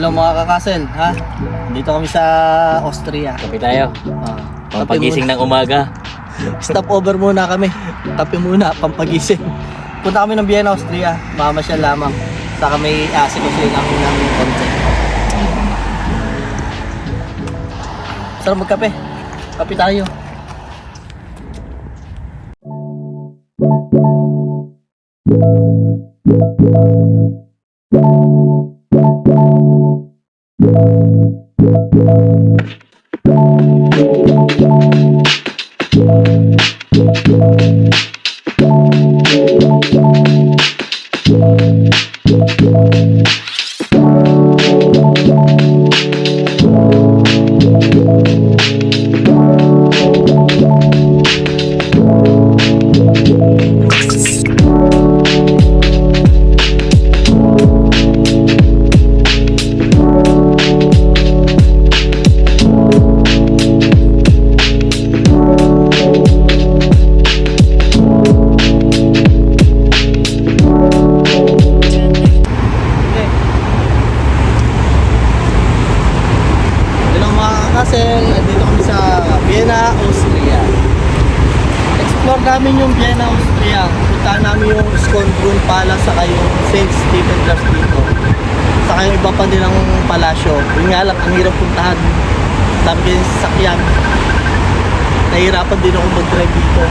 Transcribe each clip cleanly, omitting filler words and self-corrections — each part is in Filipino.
Hello mga kakasel, ha? Dito kami sa Austria. Kape tayo. Pampagising ng umaga. Stop over muna kami. Kape muna, pampagising. Punta kami ng Vienna, Austria. Mamasyal lamang. Saka may asikusin lang ng konti. Sarap magkape. Kape tayo. Dito kami sa Vienna, Austria. Explore namin yung Vienna, Austria. Punta namin yung Schönbrunn Palace saka yung St. Stephen Church dito. Saka yung iba pa nilang palasyo. Yung nga lang, ang hirap puntahan. Dami yung sasakyan. Nahihirapan din ako mag-drive dito.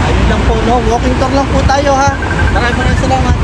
Ayun lang po, no? Walking tour lang po tayo, ha? Maraming salamat.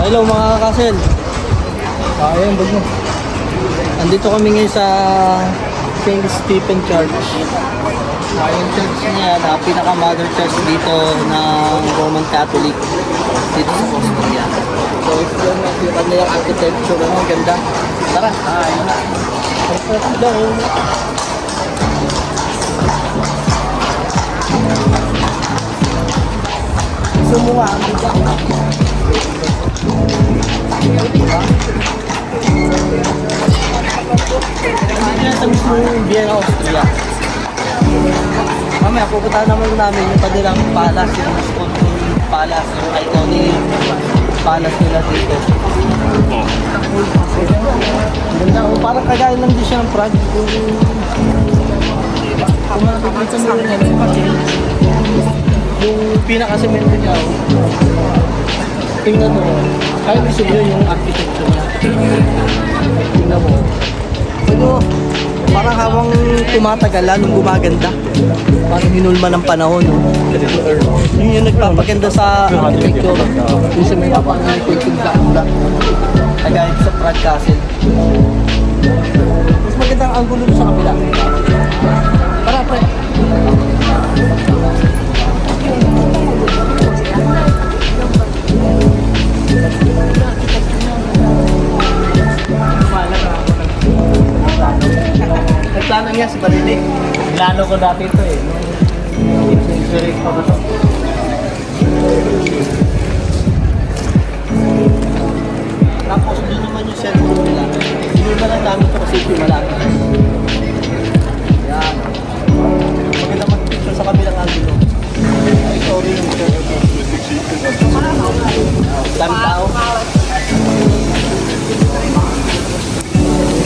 Hello mga kakasel. Ayun, bag mo. Andito kami ngayon sa St. Stephen Church. Yung church niya, pinaka-mother church dito ng Roman Catholic dito sa Austria. So if yun, yung kanilang architecture, ang ganda. Tara, ayun na. Hello. Gusto mo nga, ang ganda. Hindi na sa mismo Vienna, Austria. Mamaya pupuntahan naman namin yung kanilang palace, yung Schönbrunn Palace, yung iconic palace nila dito. Ganda, parang kagaya lang din siya ng Prague. Kung makikita mo yung pinaka-semento niya, tingnan mo, kaya gusto nyo yung architecture niya. Tingnan mo. Pero parang habang tumatagal, lalong gumaganda. Parang hinulma ng panahon. No? Yun yung nagpapaganda sa architecture. Yung sa may napang-architecture na kagaya sa Prague Castle. Mas maganda ang angulo sa kabila. Tara, pre. Nagplano niya si Balilik. Plano ko dati ito eh. Century pa ba ito? Tapos doon naman yung cellphone nila. na lang namin ito kasi ito malapit. Yan. Maganda mag-picture sa kabilang angulo. Ay, sorry yung dami tao.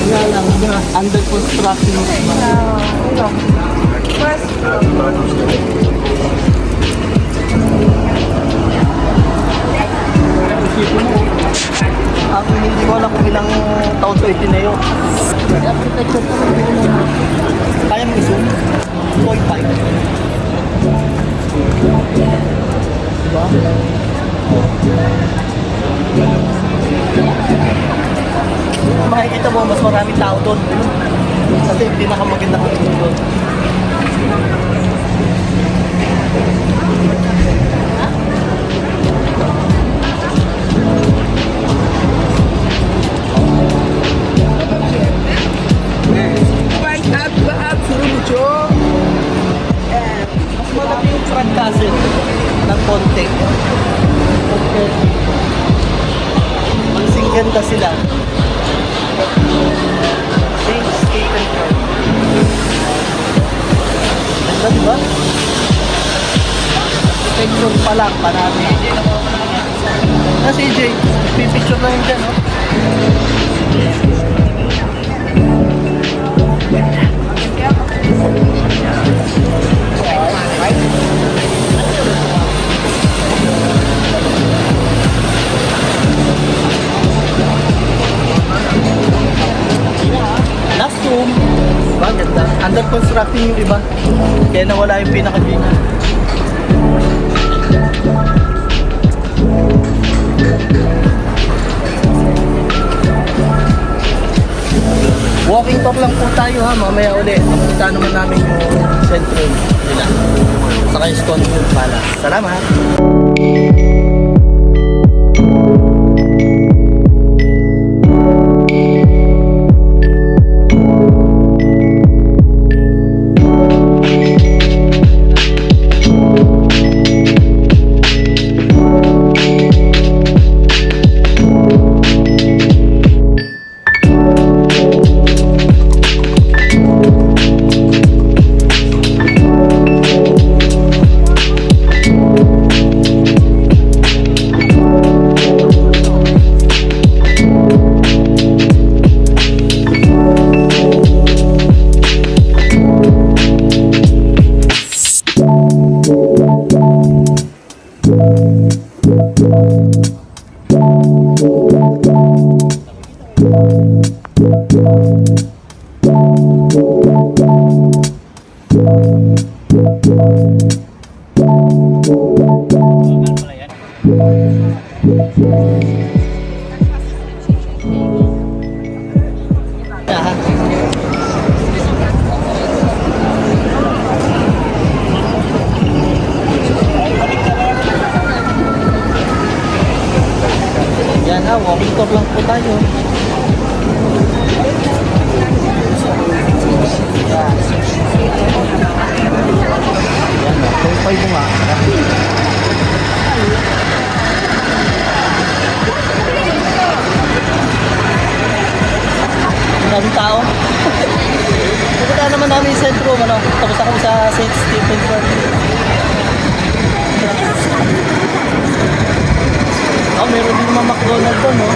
Wala lang, under construction. Isipin mo, ang hindi ko alam kung ilang taon to itinayo. Architecture pa rin yun. Kaya mo i-zoom? 2.5. Diba? Makikita mo, mas maraming tao doon. Kasi pinakamaganda ko doon. Mas malaki yung front castle ng konti. Okay. Magsing ganda sila. Saint Stephen Church. Ganda diba? Picture pa lang, panalo. Si AJ, pipicture na yun dyan, no? Last room. Diba? Ganda. Under construction yung iba. Kaya nawala yung pinaka-view. Walking talk lang po tayo ha. Mamaya ulit. Punta naman namin yung sentrum nila. Saka yung Stonewall Palace. Salamat! Yan ha, walking tour lang po tayo. Yan ha, 2.5 mo nga. Maraming tao. Pupunta naman namin yung sentrum, ano? Tapos ako sa St. Stephen Church. Oh, meron din naman McDonald's doon, no?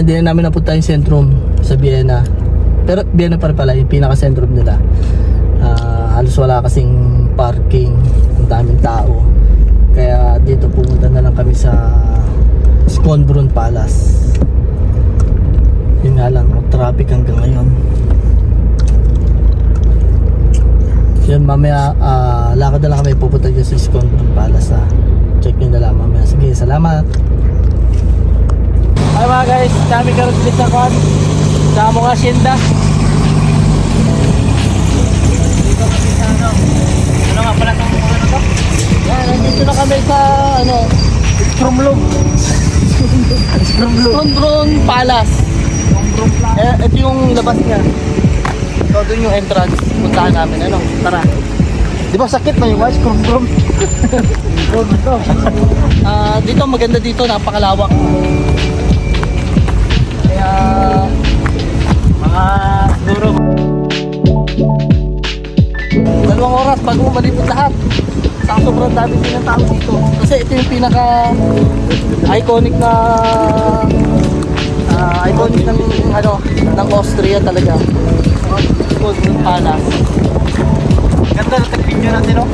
hindi na namin napunta yung sentrum sa Vienna. Pero Vienna pa rin pala yung pinaka-sentrum nila. Halos wala kasing parking, ang daming tao. Kaya dito pumunta na lang kami sa Schönbrunn Palace. Yun nga lang, traffic hanggang ngayon. Yun, mamaya lakad na lang kami pupunta dyan sa Schönbrunn Palace. Check nyo na lang mamaya. Sige, salamat. Hi mga guys, kami karoon dito sa Kwan sa mga Hacienda. Dito kami sa ano nga pala itong ano to? Yan, nandito na kami sa Schönbrunn Palace. Ito yung labas niya. So doon yung entrance. Puntahan namin. Tara. Di ba sakit na yung watch? Schönbrunn. Dito maganda dito, napakalawak. Kaya mga siguro 2 oras bago malipot lahat. Sa sobrang dami din ng tao dito. Kasi ito yung pinaka iconic ng Austria talaga. Schönbrunn Palace. Ganda ng video natin, no?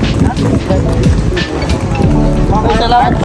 Salamat.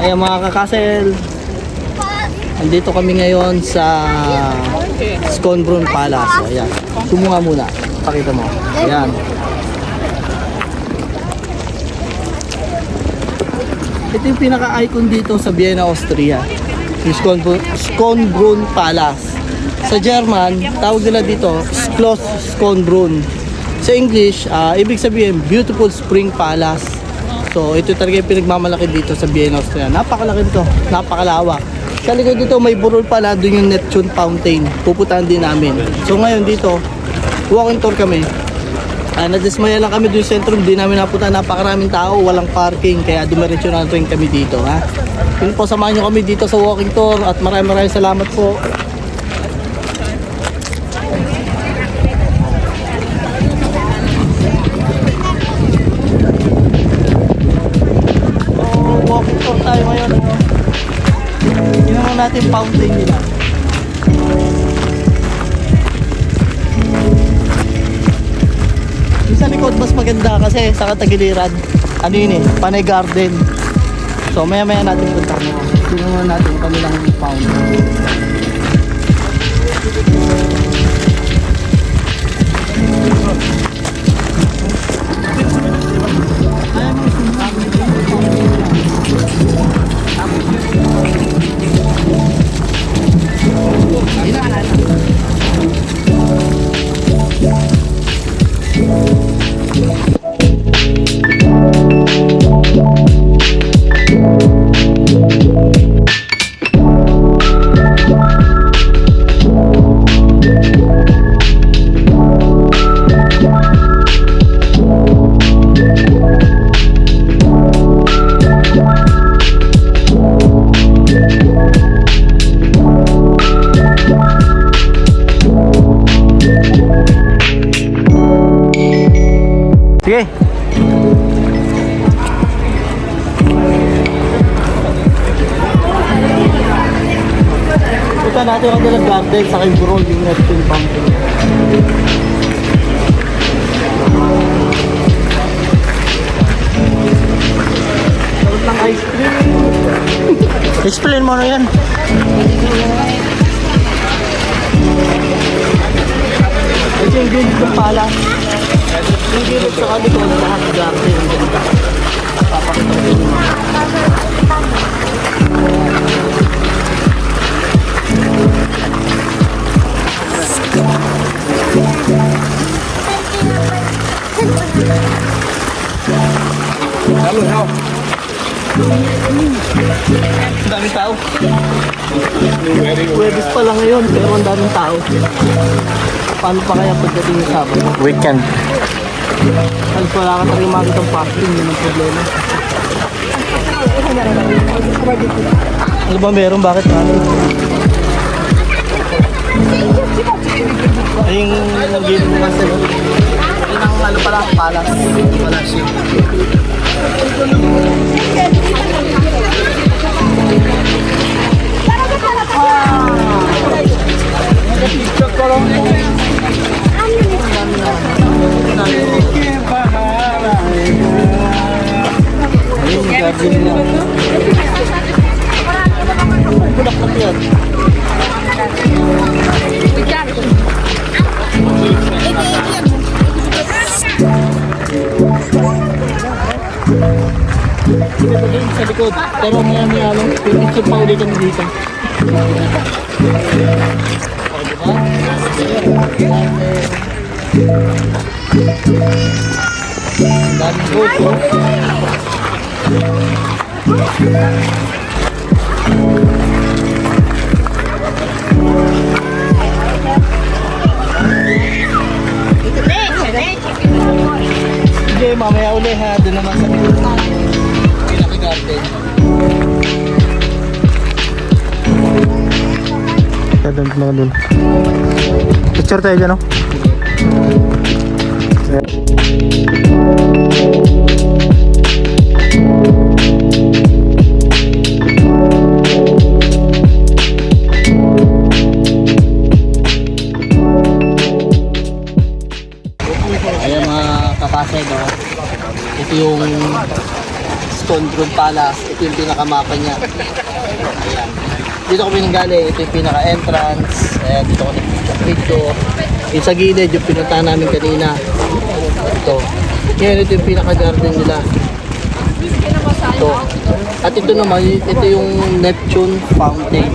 Ayan mga kakasel, andito kami ngayon sa Schönbrunn Palace. Ayan, sumunga muna, pakita mo. Ayan. Ito yung pinaka-icon dito sa Vienna, Austria, yung Schönbrunn Palace. Sa German, tawag nila dito Schloss Schönbrunn. Sa English, ibig sabihin Beautiful Spring Palace. So ito talaga yung pinagmamalaki dito sa Vienna, Austria. Napakalaki dito, napakalawak. Sa likod dito may burol pala, doon yung Neptune Fountain. Pupuntahan din namin. So ngayon dito, walking tour kami. Nadismaya lang kami doon sa sentrum, di namin napunta, napakaraming tao, walang parking, kaya dumiretso na rin kami dito. Yun po, samahan nyo kami dito sa walking tour at maraming salamat po. Walking tour tayo ngayon. Tingnan natin fountain nila. Yung sa likod mas maganda kasi sa katagiliran, ano yun panay garden. So maya natin punta mo. Tingnan natin kanilang fountain. Sige. Punta natin ang dalang garden sa kay Burol, yung Neptune Fountain. Sarap ng ice cream. Explain mo na yan. Ito yung gilid ng palas. Yung gilid sa kalikod, lahat garden ang ganda. Papakita ko yun. Ang daming tao. Pwedis pa lang ngayon, pero ang daming tao. Paano pa kaya pagdating yung Sabado? Weekend. Halos wala ka talagang makitang parking, yun ang problema. Ano ba meron? Bakit ano? Ay, yung gilid mo kasi. Yun ang ano pala, palas. Palas yun. Picture ko lang. Ayun, garden na. Bulak na yan. Dito din sa likod. Pero maya may along picture pa ulit kami dito. O, diba? Daming goat, oh. Hindi, mamaya uli ha. Doon naman sa pinaka-garden. Kaya doon na doon. Picture tayo dyan, no? Ayan mga kakasay, no? Ito yung Stone Grove Palace. Ito yung pinakamapa niya. Ayan. Dito kami nanggaling. Ito yung pinaka-entrance. Ayan, dito ko nag-picture. Yung sa gilid, yung pinuntahan namin kanina. Ito. Ngayon, ito yung pinaka-garden nila. Ito. At ito naman, ito yung Neptune Fountain.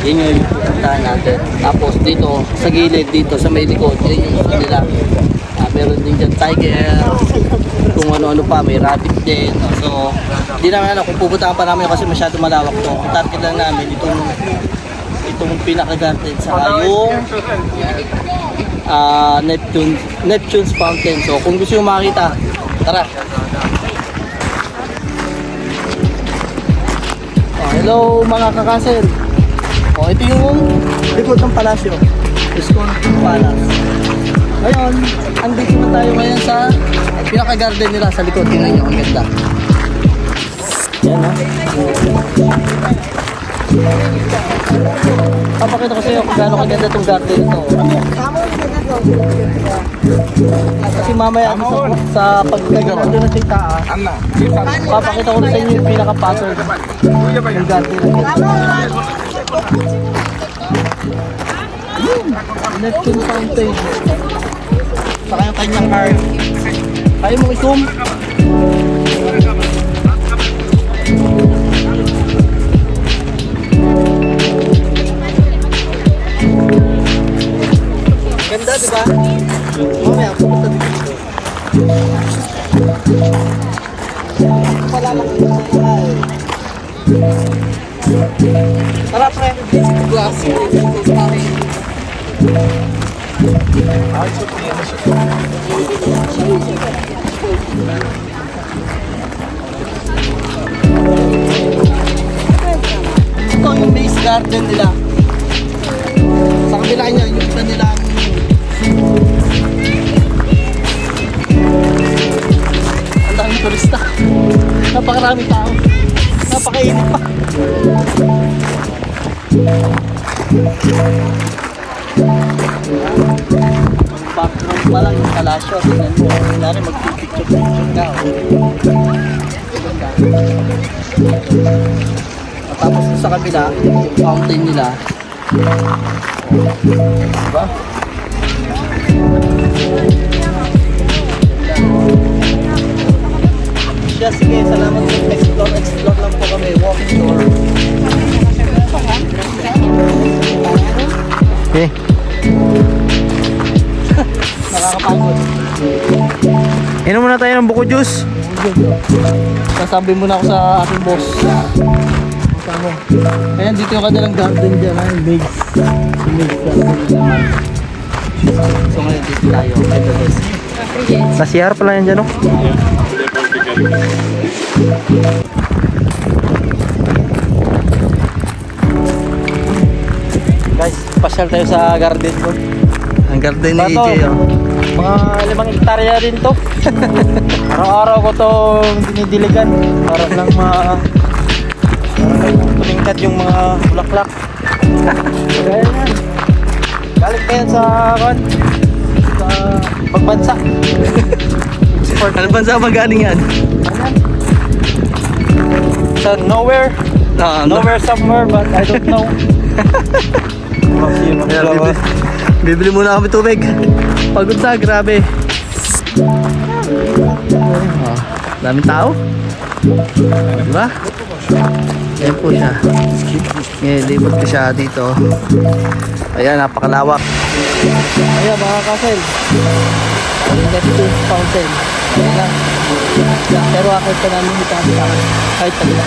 Yun yung pinuntahan natin. Tapos dito, sa gilid, dito sa may likod, yun yung gusto nila. Meron din dyan tiger, kung ano-ano pa, may rabbit din. So, hindi namin alam kung pupuntahan pa namin kasi masyado malawak to. Ang target lang namin, itong pinaka-garden sa yung Neptune's Fountain. So, kung gusto nyo makita, tara. Hello mga kakasel. Ito yung likod ng palasyo. Stone Palace. Ngayon, andito na tayo ngayon sa pinaka-garden nila sa likod. Tingnan nyo, ang ganda. Yan ha. Papakita ko sa iyo kung gaano kaganda itong garden ito. Kasi mamaya sa pagkaganda doon na sa itaas, papakita ko na sa inyo yung pinaka-puzzle ng garden na ganda. Neptune Fountain. Saka yung kanyang heart. Kaya mo i-zoom. Ganda, di ba? Mamaya, pumunta dito. Wala lang ito sa bahay. Tara, pre. Ito yung base garden nila. Sa kabila niya, yung kanilang ang daming turista. Napakaraming tao. Napakainit pa. Background pa lang yung kalasyo. Tingnan mo. Kailangan magpipicture-picture ka. Tapos sa kabila, yung fountain nila. Diba? Siya, sige, salamat po. Explore lang po kami. Walking tour. Okay. Nakakapagod. Inom muna tayo ng buko juice. Sasabi muna ako sa aking boss. Kasama. Kaya dito yung kanilang garden dyan. Yung Maids. Yung Maids garden naman. So ngayon dito tayo. Ito guys. Sa CR pala yan dyan, no? Guys, pasyal tayo sa garden ko. Ang garden ni Bato. EJ, oh. Mga 5 hektarya rin to. Araw-araw ko tong dinidiligan. Para lang tumingkad yung mga bulaklak. Kaya yan. Galing pa yan sa pagbansa. Export. Ano bansa magaling yan? Sa nowhere. Nowhere somewhere but I don't know. Bibili muna kami tubig. Pagod sa, grabe. Oh, daming tao. Diba? Ayan po siya. Ngayon, libot ko siya dito. Ayan, napakalawak. Ayan mga kasel. Neptune Fountain. Ayan lang. Pero akit pa namin ipapita. Kahit pa nila.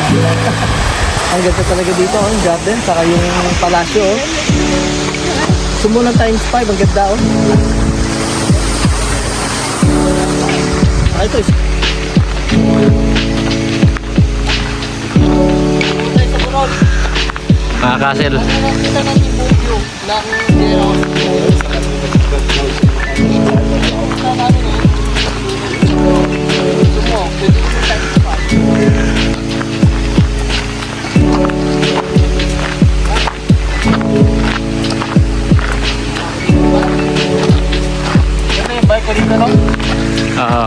Ang ganda talaga dito. Ang garden. Saka yung palasyo. Sumuna times 5. Ang ganda. Ito is. Mga kasel, Nakita natin yung view ng Zero. Ganda yung bike ko dito, no? oo.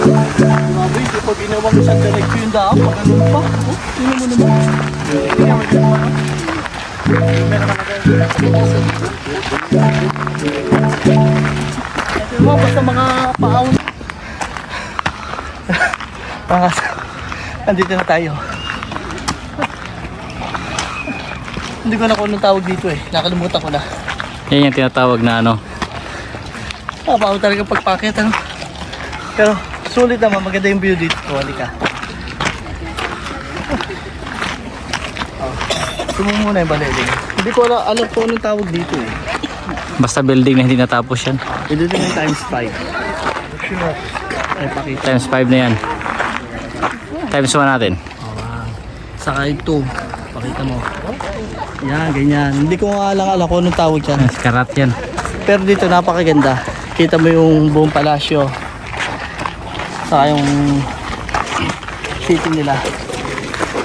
Grabe, hindi pa ginawa mo sa diretso yung daan. Pagano'n pa. Oh, sino mo naman? Ito mo, basta mga paawon. Pangas. Andito na tayo. Hindi ko na kung anong tawag dito eh. Nakalimutan ko na. Yan yung tinatawag na ano. Paano talaga pagpakit, ano? Pero sulit naman, maganda yung view dito. Wali ka. Sumo muna yung baliling. Hindi ko alam kung anong tawag dito eh. Basta building na hindi natapos yan. Ito din yung times 5. Sure. Ay, pakita. Times 5 na yan. Times 1 natin. Saka ito. Pakita mo. Yan, ganyan. Hindi ko nga alam kung anong tawag dyan. Karat yan. Pero dito napakaganda. Kita mo yung buong palasyo. Saka yung city nila.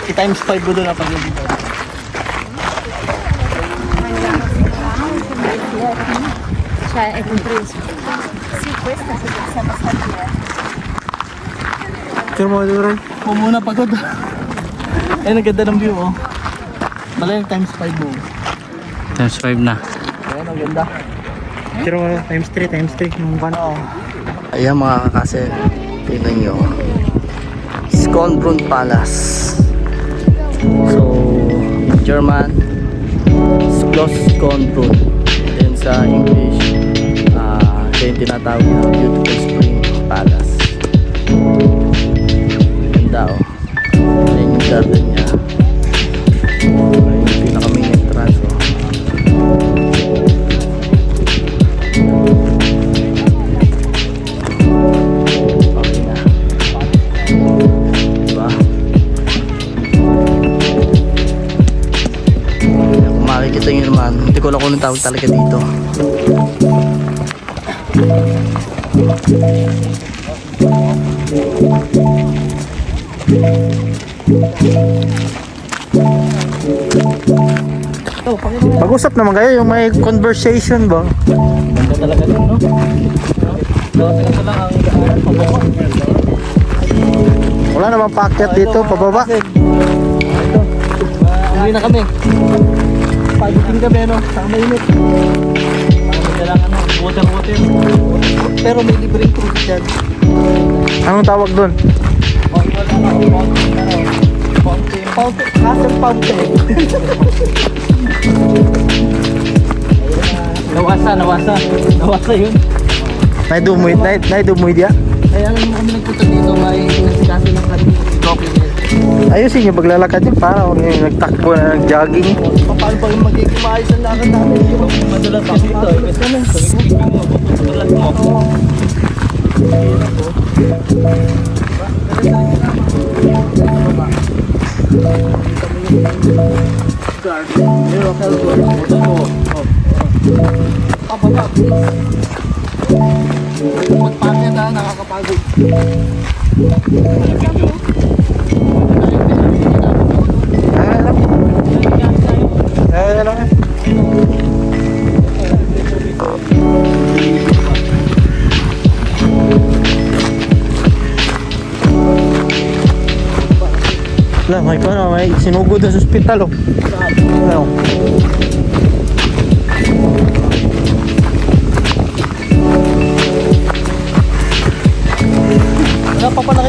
I-times 5 ko doon napag dito. Cioè è compreso. Sì, questa siamo stati Sure mo ito, Ray? Muna pagod. Ay, naganda ng view, oh. Malay times 5 mo. Times 5 na. Ayan, ang ganda. Sure mo, times 3, times 3. Nung Oo. Ayan mga kakase, tingnan nyo. Schönbrunn Palace. So, German, Schloss Schönbrunn. Then sa English, siya yung tinatawag na Beautiful Spring Palace. Ganda, oh. Ayan yung garden niya. Ayan yung pinaka-main entrance, oh. Okay na. Diba? Kung makikita nyo naman, hindi ko lang kung anong tawag talaga dito. Ito, pakita mo. Pag-usap naman kayo, yung may conversation ba? Ganda talaga dun, no? Kasi ito lang ang daanan, pababa. Wala namang paakyat dito, pababa. Ito. Uwi na kami. Pagiting kami, no? Saka mainit. Kailangan water. Pero may libreng tubig dyan. Anong tawag doon? Fountain. Nawasa yun. Naidumoy dia. Kaya nung kami nagpunta dito, may kasi ng kami document. Ayusin nyo paglalakad nyo para huwag nyo nagtakbo na nag-jogging. Paano pa yung magiging maayos ang lakad namin? Madulas kasi ito. Kasi madulas mo. Pababa, please. Magpakit ha, nakakapagod. Lah, may paano, may sinugod sa ospital oh. Ano? Wala pa pala